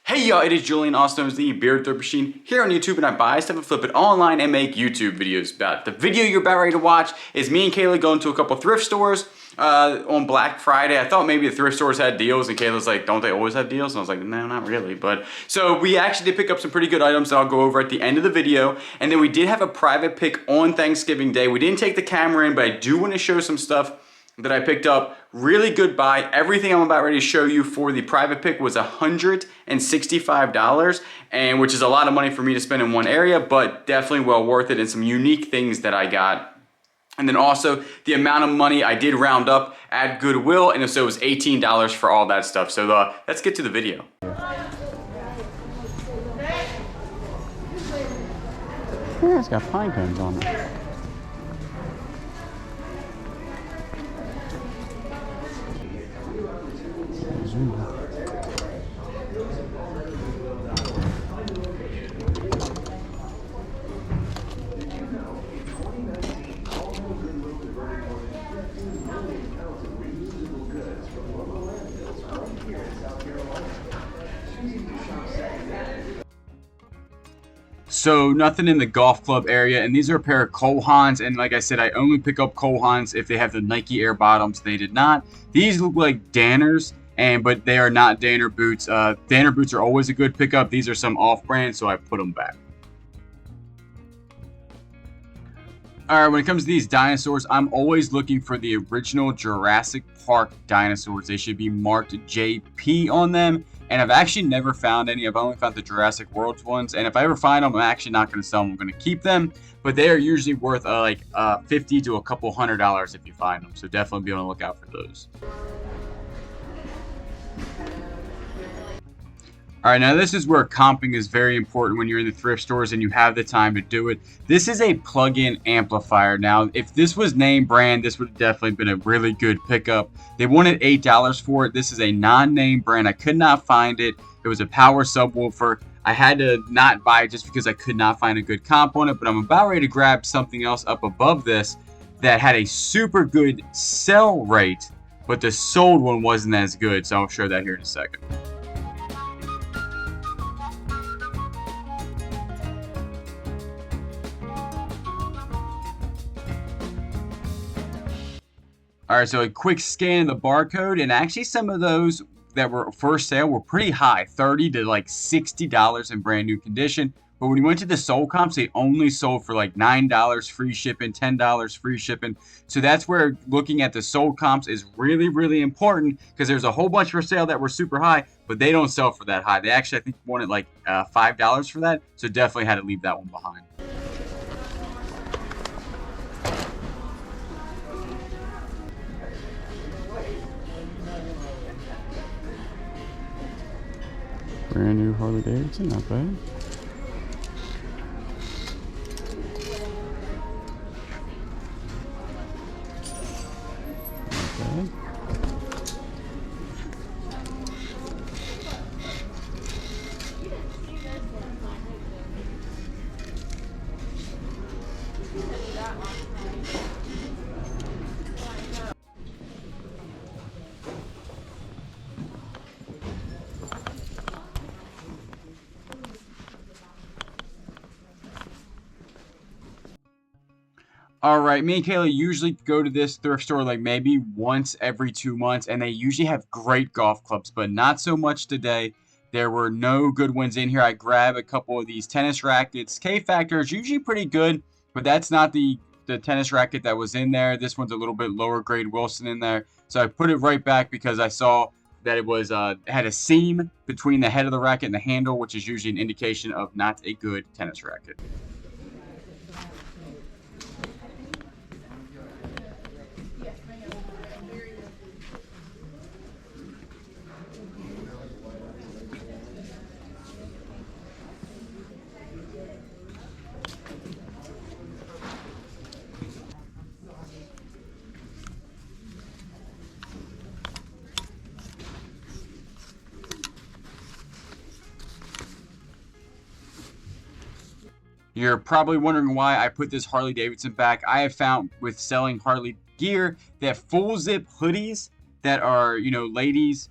Hey y'all, it is Julian, also known as the Beard Thrift Machine, here on YouTube, and I buy stuff and flip it online and make YouTube videos about it. The video you're about ready to watch is me and Kayla going to a couple thrift stores on Black Friday. I thought maybe the thrift stores had deals, and Kayla's like, don't they always have deals? And I was like, no, not really. But so we actually did pick up some pretty good items that I'll go over at the end of the video. And then we did have a private pick on Thanksgiving Day. We didn't take the camera in, but I do want to show some stuff that I picked up. Really good buy. Everything I'm about ready to show you for the private pick was $165, and which is a lot of money for me to spend in one area, but definitely well worth it, and some unique things that I got. And then also the amount of money I did round up at Goodwill, and so it was $18 for all that stuff. So let's get to the video. Yeah, it's got pine cones on it. So nothing in the golf club area, and these are a pair of Cole Haans, and like I said, I only pick up Cole Haans if they have the Nike Air bottoms. They did not. These look like Danners, but they are not Danner boots. Danner boots are always a good pickup. These are some off-brand, so I put them back. Alright, when it comes to these dinosaurs, I'm always looking for the original Jurassic Park dinosaurs. They should be marked JP on them. And I've actually never found any. I've only found the Jurassic World ones. And if I ever find them, I'm actually not going to sell them. I'm going to keep them. But they are usually worth like $50 to a couple $100 if you find them. So definitely be on the lookout for those. Alright, now this is where comping is very important when you're in the thrift stores and you have the time to do it. This is a plug-in amplifier. Now, if this was name brand, this would have definitely been a really good pickup. They wanted $8 for it. This is a non-name brand. I could not find it. It was a power subwoofer. I had to not buy it just because I could not find a good comp on it, but I'm about ready to grab something else up above this that had a super good sell rate, but the sold one wasn't as good, so I'll show that here in a second. Alright, so a quick scan of the barcode, and actually some of those that were for sale were pretty high, $30 to like $60 in brand new condition. But when you went to the sold comps, they only sold for like $9 free shipping, $10 free shipping. So that's where looking at the sold comps is really, really important, because there's a whole bunch for sale that were super high, but they don't sell for that high. They actually, I think, wanted like $5 for that, so definitely had to leave that one behind. Brand new Harley Davidson, not bad. Not bad. Alright, me and Kayla usually go to this thrift store like maybe once every 2 months, and they usually have great golf clubs, but not so much today. There were no good ones in here. I grabbed a couple of these tennis rackets. K-Factor is usually pretty good, but that's not the tennis racket that was in there. This one's a little bit lower grade Wilson in there, so I put it right back because I saw that it was had a seam between the head of the racket and the handle, which is usually an indication of not a good tennis racket. You're probably wondering why I put this Harley Davidson back. I have found with selling Harley gear that full zip hoodies that are, ladies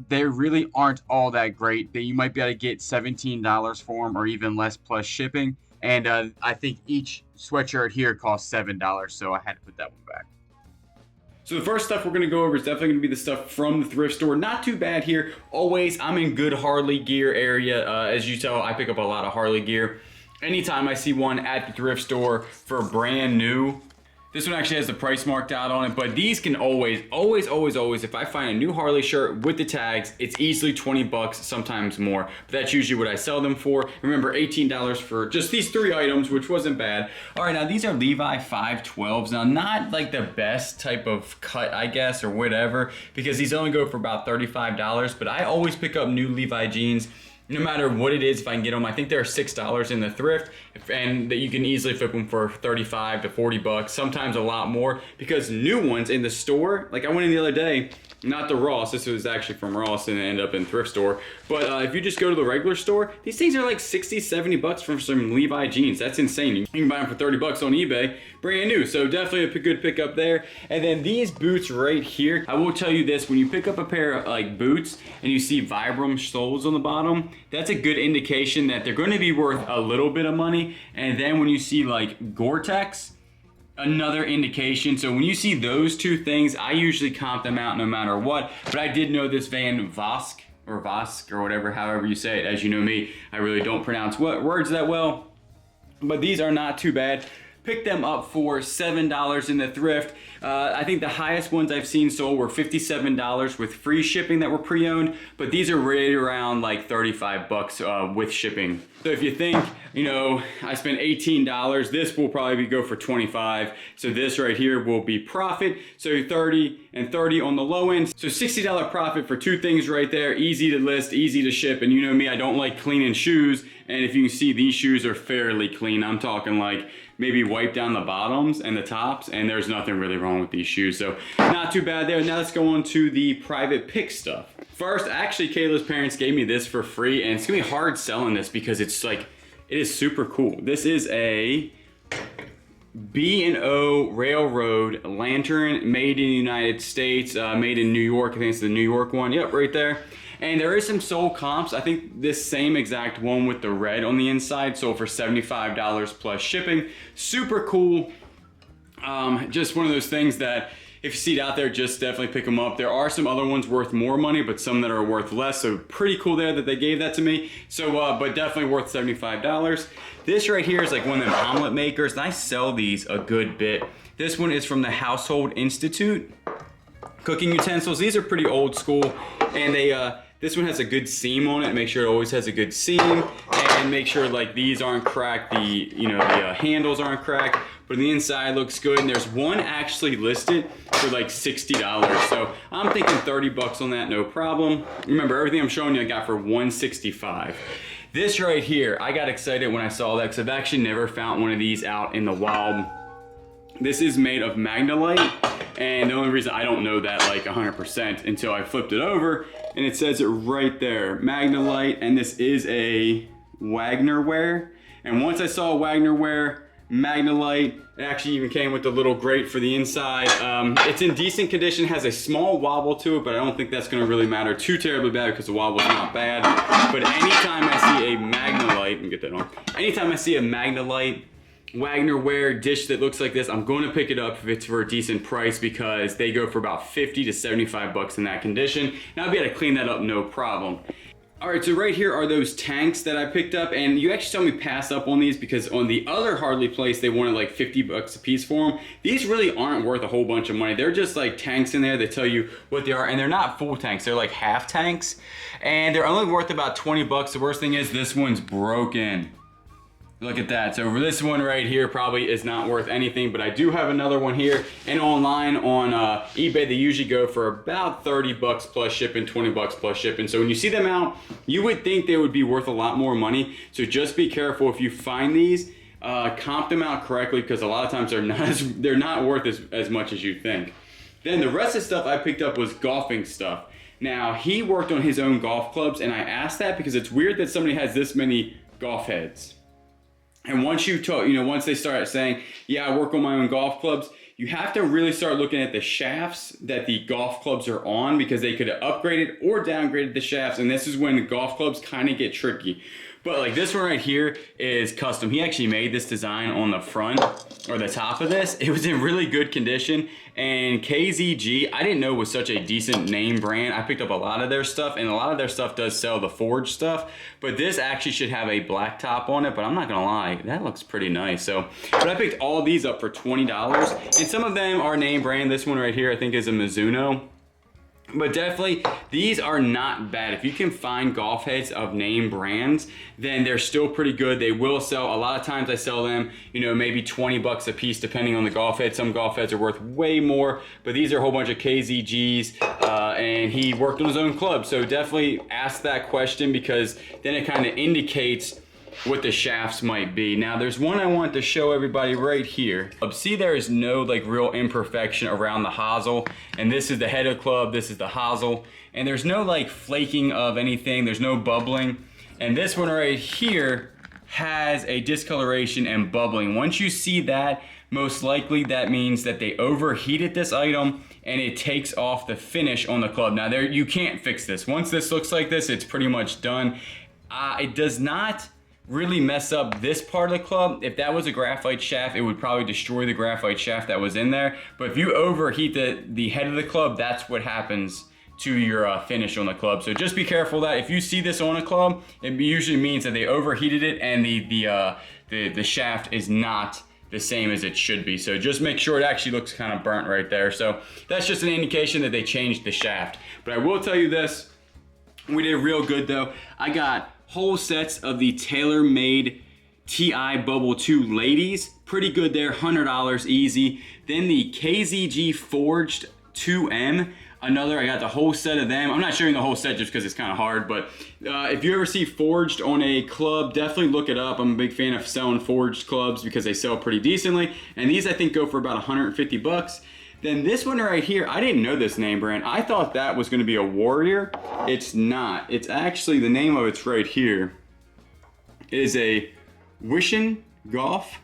They really aren't all that great. That you might be able to get $17 for them or even less plus shipping. And I think each sweatshirt here costs $7, so I had to put that one back. So the first stuff we're going to go over is definitely going to be the stuff from the thrift store. Not too bad here. Always, I'm in good Harley gear area. As you tell, I pick up a lot of Harley gear. Anytime I see one at the thrift store for brand new, this one actually has the price marked out on it, but these can always, if I find a new Harley shirt with the tags, it's easily 20 bucks, sometimes more. But that's usually what I sell them for. Remember, $18 for just these 3 items, which wasn't bad. All right, now these are Levi 512s. Now, not like the best type of cut, I guess, or whatever, because these only go for about $35, but I always pick up new Levi jeans. No matter what it is, if I can get them, I think they're $6 in the thrift, and that you can easily flip them for 35 to 40 bucks, sometimes a lot more, because new ones in the store, like I went in the other day, not the Ross, this was actually from Ross and it ended up in thrift store, but if you just go to the regular store, these things are like 60, 70 bucks for some Levi jeans. That's insane. You can buy them for 30 bucks on eBay, brand new, so definitely a good pickup there. And then these boots right here, I will tell you this, when you pick up a pair of like boots and you see Vibram soles on the bottom, that's a good indication that they're going to be worth a little bit of money. And then when you see like Gore-Tex, another indication. So when you see those two things, I usually comp them out no matter what. But I did know this Van Vosk or whatever, however you say it. As you know me, I really don't pronounce words that well. But these are not too bad. Picked them up for $7 in the thrift. I think the highest ones I've seen sold were $57 with free shipping that were pre-owned, but these are right around like 35 bucks with shipping. So if you think, you know, I spent $18, this will probably go for 25. So this right here will be profit. So 30 and 30 on the low end. So $60 profit for 2 things right there. Easy to list, easy to ship. And you know me, I don't like cleaning shoes. And if you can see, these shoes are fairly clean. I'm talking like maybe wipe down the bottoms and the tops, and there's nothing really wrong with these shoes. So not too bad there. Now let's go on to the private pick stuff. First, actually, Kayla's parents gave me this for free, and it's gonna be hard selling this because it's like, it is super cool. This is a B&O Railroad lantern made in the United States, made in New York. I think it's the New York one. Yep, right there. And there is some sold comps. I think this same exact one with the red on the inside sold for $75 plus shipping. Super cool. Just one of those things that if you see it out there, just definitely pick them up. There are some other ones worth more money, but some that are worth less. So pretty cool there that they gave that to me. So, but definitely worth $75. This right here is like one of them omelet makers, and I sell these a good bit. This one is from the Household Institute. Cooking utensils. These are pretty old school, and they this one has a good seam on it. Make sure it always has a good seam, and make sure like these aren't cracked, the handles aren't cracked, but the inside looks good. And there's one actually listed for like $60, so I'm thinking 30 bucks on that, no problem. Remember, everything I'm showing you I got for $165. This right here, I got excited when I saw that because I've actually never found one of these out in the wild. This is made of Magnolite, and the only reason I don't know that like 100% until I flipped it over, and it says it right there, Magnolite, and this is a Wagner wear. And once I saw Wagner wear, Magnolite, it actually even came with the little grate for the inside. It's in decent condition, has a small wobble to it, but I don't think that's gonna really matter too terribly bad because the wobble's not bad. But anytime I see a Magnolite, let me get that on. Anytime I see a Magnolite Wagner wear dish that looks like this, I'm going to pick it up if it's for a decent price because they go for about 50 to 75 bucks in that condition. And I'll be able to clean that up no problem. All right, so right here are those tanks that I picked up, and you actually saw me pass up on these because on the other Harley place, they wanted like 50 bucks a piece for them. These really aren't worth a whole bunch of money. They're just like tanks in there that tell you what they are, and they're not full tanks. They're like half tanks, and they're only worth about 20 bucks. The worst thing is this one's broken. Look at that. So this one right here probably is not worth anything, but I do have another one here, and online on eBay they usually go for about 30 bucks plus shipping, 20 bucks plus shipping. So when you see them out, you would think they would be worth a lot more money. So just be careful if you find these, comp them out correctly because a lot of times they're not worth as much as you think. Then the rest of the stuff I picked up was golfing stuff. Now he worked on his own golf clubs, and I asked that because it's weird that somebody has this many golf heads. And once once they start saying, yeah, I work on my own golf clubs, you have to really start looking at the shafts that the golf clubs are on, because they could have upgraded or downgraded the shafts. And this is when the golf clubs kind of get tricky. But like this one right here is custom. He actually made this design on the front or the top of this. It was in really good condition. And KZG, I didn't know was such a decent name brand. I picked up a lot of their stuff, and a lot of their stuff does sell the forged stuff. But this actually should have a black top on it, but I'm not gonna lie, that looks pretty nice. So, but I picked all these up for $20. And some of them are name brand. This one right here, I think is a Mizuno. But definitely, these are not bad. If you can find golf heads of name brands, then they're still pretty good. They will sell. A lot of times I sell them, maybe 20 bucks a piece, depending on the golf head. Some golf heads are worth way more, but these are a whole bunch of KZGs, and he worked on his own club. So definitely ask that question, because then it kind of indicates what the shafts might be. Now there's one I want to show everybody right here. See, there is no like real imperfection around the hosel, and this is the head of the club, this is the hosel, and there's no like flaking of anything, there's no bubbling. And this one right here has a discoloration and bubbling. Once you see that, most likely that means that they overheated this item and it takes off the finish on the club. Now you can't fix this. Once this looks like this, it's pretty much done. It does not really mess up this part of the club. If that was a graphite shaft, it would probably destroy the graphite shaft that was in there. But if you overheat the head of the club, that's what happens to your finish on the club. So just be careful that if you see this on a club, it usually means that they overheated it and the shaft is not the same as it should be. So just make sure it actually looks kind of burnt right there. So that's just an indication that they changed the shaft. But I will tell you this, we did real good though. I got whole sets of the TaylorMade TI Bubble 2 ladies. Pretty good there, $100 easy. Then the KZG Forged 2M. I got the whole set of them. I'm not showing the whole set just because it's kind of hard, but if you ever see forged on a club, definitely look it up. I'm a big fan of selling forged clubs because they sell pretty decently. And these I think go for about 150 bucks. Then this one right here, I didn't know this name brand. I thought that was going to be a Warrior. It's not. It's actually, the name of it's right here. It is a Wishin Golf.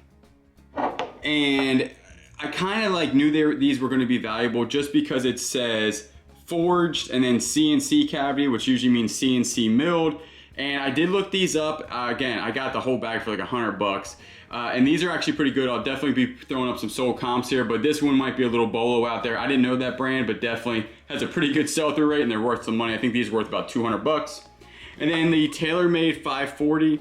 And I kind of like knew these were going to be valuable just because it says forged and then CNC cavity, which usually means CNC milled. And I did look these up. Again, I got the whole bag for like 100 bucks. And these are actually pretty good. I'll definitely be throwing up some sold comps here, but this one might be a little bolo out there. I didn't know that brand, but definitely has a pretty good sell-through rate and they're worth some money. I think these are worth about 200 bucks. And then the TaylorMade 540,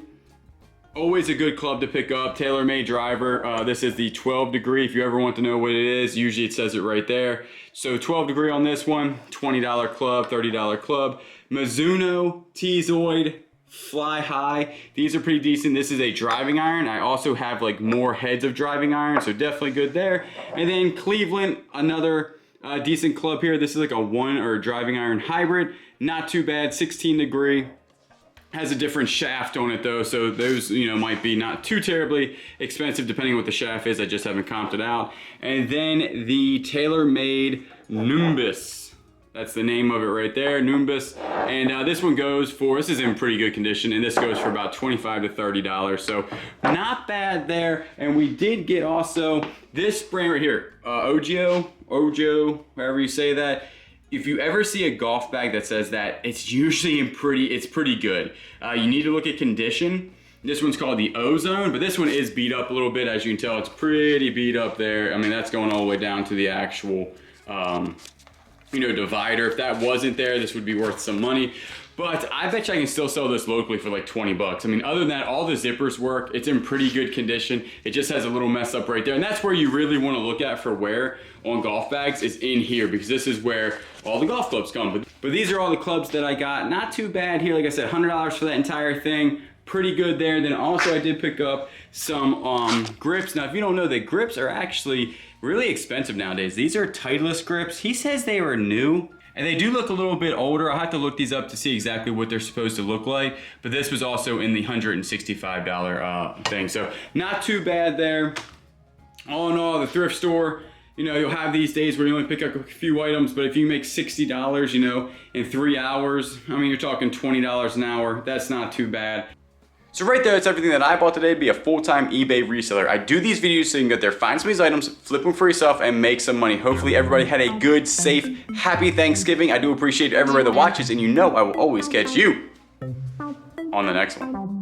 always a good club to pick up. TaylorMade driver. This is the 12 degree. If you ever want to know what it is, usually it says it right there. So 12 degree on this one, $20 club, $30 club. Mizuno T-Zoid Fly High. These are pretty decent. This is a driving iron. I also have like more heads of driving iron, so definitely good there. And then Cleveland, another decent club here. This is like a driving iron hybrid. Not too bad, 16 degree. Has a different shaft on it though, so those might be not too terribly expensive depending on what the shaft is. I just haven't comped it out. And then the TaylorMade Nimbus. That's the name of it right there, Nimbus. And this one goes for, this is in pretty good condition, and this goes for about $25 to $30. So not bad there. And we did get also this brand right here, Ojo, however you say that. If you ever see a golf bag that says that, it's usually pretty good. You need to look at condition. This one's called the Ozone, but this one is beat up a little bit. As you can tell, it's pretty beat up there. I mean, that's going all the way down to the actual, divider. If that wasn't there, this would be worth some money. But I bet you I can still sell this locally for like 20 bucks. I mean, other than that, all the zippers work. It's in pretty good condition. It just has a little mess up right there. And that's where you really want to look at for wear on golf bags, is in here, because this is where all the golf clubs come. But these are all the clubs that I got. Not too bad here. Like I said, $100 for that entire thing. Pretty good there. Then also I did pick up some grips. Now, if you don't know, the grips are actually really expensive nowadays. These are Titleist grips. He says they were new, and they do look a little bit older. I'll have to look these up to see exactly what they're supposed to look like. But this was also in the $165 thing. So not too bad there. All in all, the thrift store, you'll have these days where you only pick up a few items, but if you make $60, in 3 hours, I mean, you're talking $20 an hour. That's not too bad. So right there, that's everything that I bought today to be a full-time eBay reseller. I do these videos so you can get there, find some of these items, flip them for yourself, and make some money. Hopefully everybody had a good, safe, happy Thanksgiving. I do appreciate everybody that watches, and you know I will always catch you on the next one.